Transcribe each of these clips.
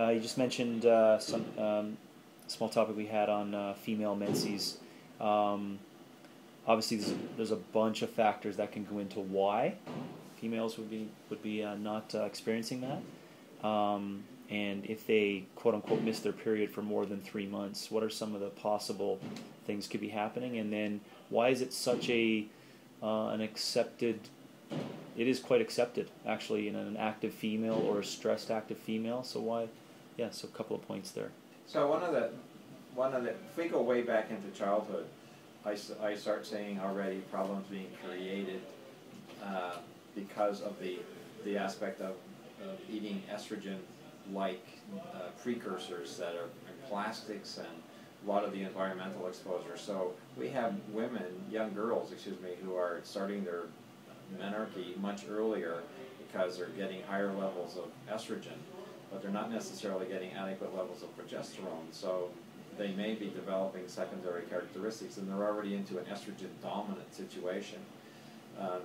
You just mentioned some small topic we had on female menses. Obviously, there's a bunch of factors that can go into why females would be not experiencing that. And if they quote unquote miss their period for more than 3 months, what are some of the possible things could be happening? And then why is it such an accepted? It is quite accepted actually in an active female or a stressed active female. So why? Yeah. So a couple of points there. So one of the if we go way back into childhood, I start seeing already problems being created because of the aspect of eating estrogen-like precursors that are in plastics and a lot of the environmental exposure. So we have women, young girls, who are starting their menarche much earlier because they're getting higher levels of estrogen, but they're not necessarily getting adequate levels of progesterone. So they may be developing secondary characteristics, and they're already into an estrogen-dominant situation.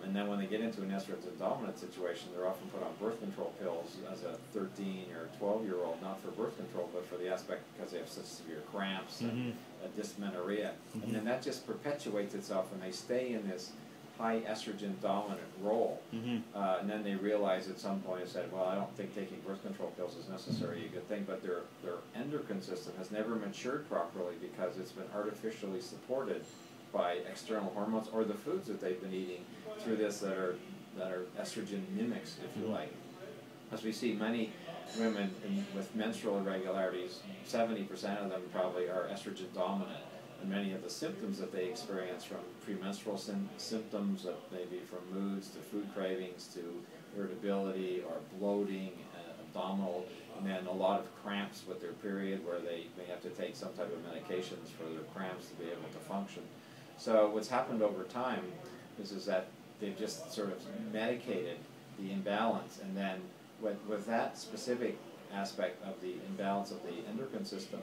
And then when they get into an estrogen-dominant situation, they're often put on birth control pills as a 13 or 12-year-old, not for birth control, but for the aspect because they have such severe cramps and dysmenorrhea. And then that just perpetuates itself, and they stay in this high estrogen-dominant role. And then they realize at some point and said, well, I don't think taking birth control pills is necessarily a good thing, but their endocrine system has never matured properly because it's been artificially supported by external hormones or the foods that they've been eating through this that are estrogen mimics, if you like. As we see many women with menstrual irregularities, 70% of them probably are estrogen dominant. And many of the symptoms that they experience, from premenstrual symptoms, that may be from moods to food cravings to irritability or bloating, abdominal, and then a lot of cramps with their period where they may have to take some type of medications for their cramps to be able to function. So what's happened over time is that they've just sort of medicated the imbalance, and then with that specific aspect of the imbalance of the endocrine system,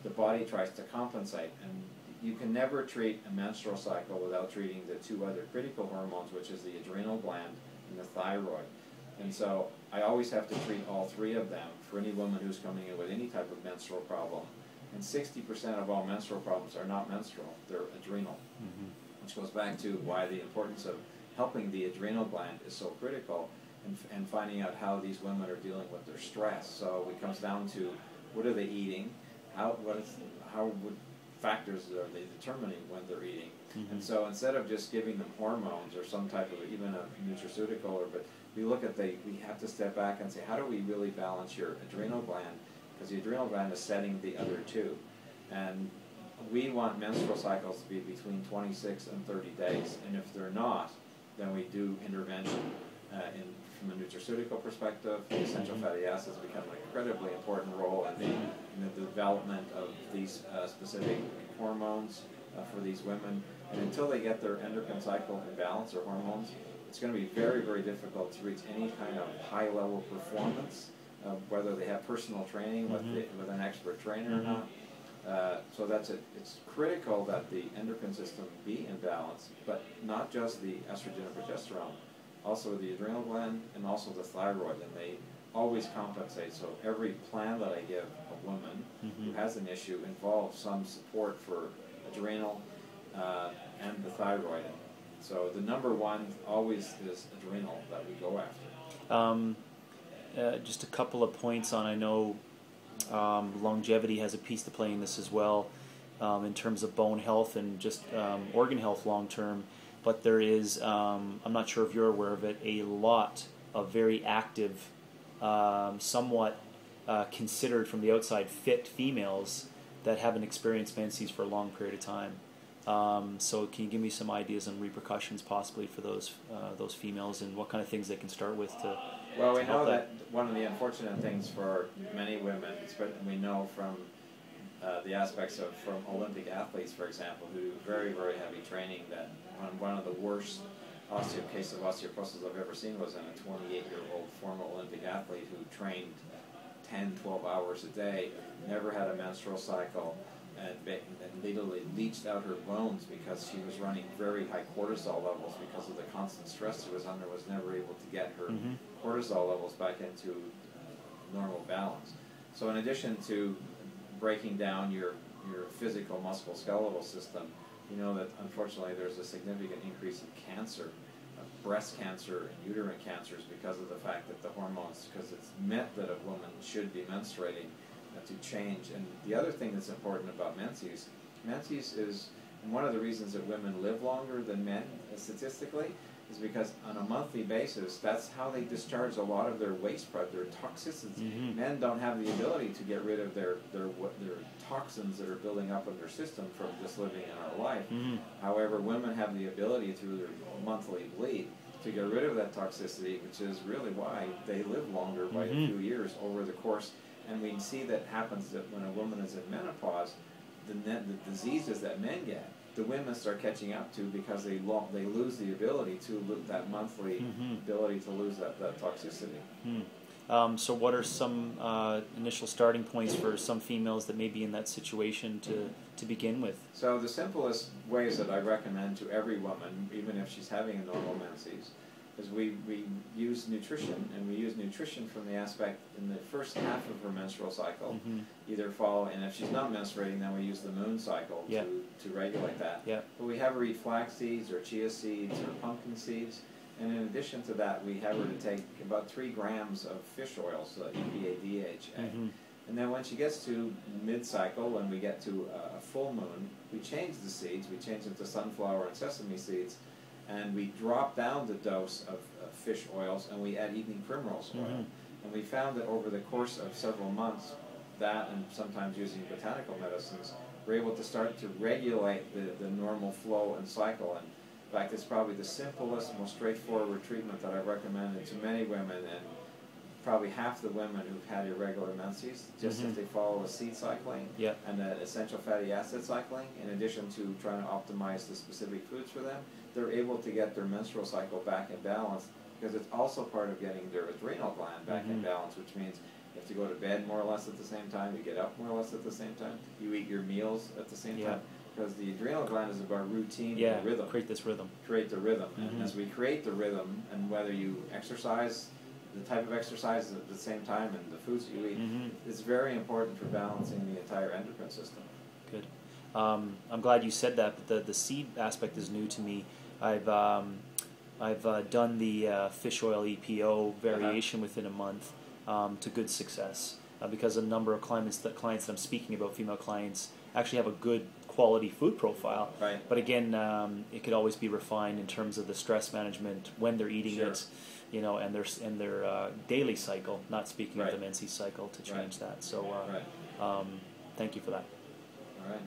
the body tries to compensate. And you can never treat a menstrual cycle without treating the two other critical hormones, which is the adrenal gland and the thyroid. And so I always have to treat all three of them for any woman who's coming in with any type of menstrual problem. And 60% of all menstrual problems are not menstrual, they're adrenal, which goes back to why the importance of helping the adrenal gland is so critical, and finding out how these women are dealing with their stress. So it comes down to, what are they eating, how would factors are they determining when they're eating. And so instead of just giving them hormones or some type of even a nutraceutical, but we have to step back and say, how do we really balance your adrenal gland? Because the adrenal gland is setting the other two. And we want menstrual cycles to be between 26 and 30 days. And if they're not, then we do intervention. From a nutraceutical perspective, the essential fatty acids become an incredibly important role in the development of these specific hormones for these women. And until they get their endocrine cycle in balance, or hormones, it's going to be very, very difficult to reach any kind of high-level performance, whether they have personal training with an expert trainer or not. So it's critical that the endocrine system be in balance, but not just the estrogen and progesterone, also the adrenal gland and also the thyroid, and they always compensate. So every plan that I give a woman who has an issue involves some support for adrenal and the thyroid. So the number one always is adrenal that we go after. Just a couple of points on, I know longevity has a piece to play in this as well, in terms of bone health and just organ health long term. But there is, I'm not sure if you're aware of it, a lot of very active, somewhat considered from the outside fit females that haven't experienced menses for a long period of time. So can you give me some ideas on repercussions possibly for those females, and what kind of things they can start with to Well, we know that one of the unfortunate things for many women, we know from the aspects of from Olympic athletes, for example, who do very, very heavy training, that one of the worst cases of osteoporosis I've ever seen was in a 28-year-old former Olympic athlete who trained 10, 12 hours a day, never had a menstrual cycle, and literally leached out her bones because she was running very high cortisol levels because of the constant stress she was under, was never able to get her cortisol levels back into normal balance. So in addition to breaking down your physical musculoskeletal system, you know that unfortunately there's a significant increase in cancer, breast cancer and uterine cancers, because of the fact that the hormones, because it's meant that a woman should be menstruating to change. And the other thing that's important about menses is, and one of the reasons that women live longer than men statistically, is because on a monthly basis, that's how they discharge a lot of their waste product, their toxicity. Mm-hmm. Men don't have the ability to get rid of their toxins that are building up in their system from just living in our life. Mm-hmm. However, women have the ability through their monthly bleed to get rid of that toxicity, which is really why they live longer by Mm-hmm. a few years over the course. And we see that happens that when a woman is in menopause, the diseases that men get, the women start catching up to, because they lose the ability to that monthly Mm-hmm. ability to lose that toxicity. Mm. So what are some initial starting points for some females that may be in that situation to begin with? So the simplest ways that I recommend to every woman, even if she's having a normal menses, is we use nutrition, and we use nutrition from the aspect in the first half of her menstrual cycle, Mm-hmm. either follow, and if she's not menstruating, then we use the moon cycle Yeah. to regulate that. Yeah. But we have her eat flax seeds or chia seeds or pumpkin seeds, and in addition to that, we have her to take about 3 grams of fish oils, EPA, DHA. Mm-hmm. And then when she gets to mid-cycle, when we get to a full moon, we change the seeds, we change them to sunflower and sesame seeds, and we drop down the dose of fish oils, and we add evening primrose oil. Mm-hmm. And we found that over the course of several months, that and sometimes using botanical medicines, we're able to start to regulate the normal flow and cycle. And in fact, it's probably the simplest, most straightforward treatment that I've recommended to many women, and probably half the women who've had irregular menses, just Mm-hmm. if they follow a seed cycling Yeah. and the essential fatty acid cycling, in addition to trying to optimize the specific foods for them, they're able to get their menstrual cycle back in balance, because it's also part of getting their adrenal gland back in Mm-hmm. balance, which means you have to go to bed more or less at the same time, you get up more or less at the same time, you eat your meals at the same Yeah. time, because the adrenal gland is about routine Yeah. and rhythm. Create this rhythm. Create the rhythm. Mm-hmm. And as we create the rhythm, and whether you exercise, the type of exercise at the same time, and the foods that you eat, Mm-hmm. is very important for balancing the entire endocrine system. Good. I'm glad you said that, but the seed aspect is new to me. I've done the fish oil EPO variation within a month to good success, because a number of clients that I'm speaking about, female clients, actually have a good quality food profile. Right. But again, it could always be refined in terms of the stress management, when they're eating Sure. it, and their daily cycle. Not speaking Right. of the menses cycle, to change that. So Right. thank you for that. All right.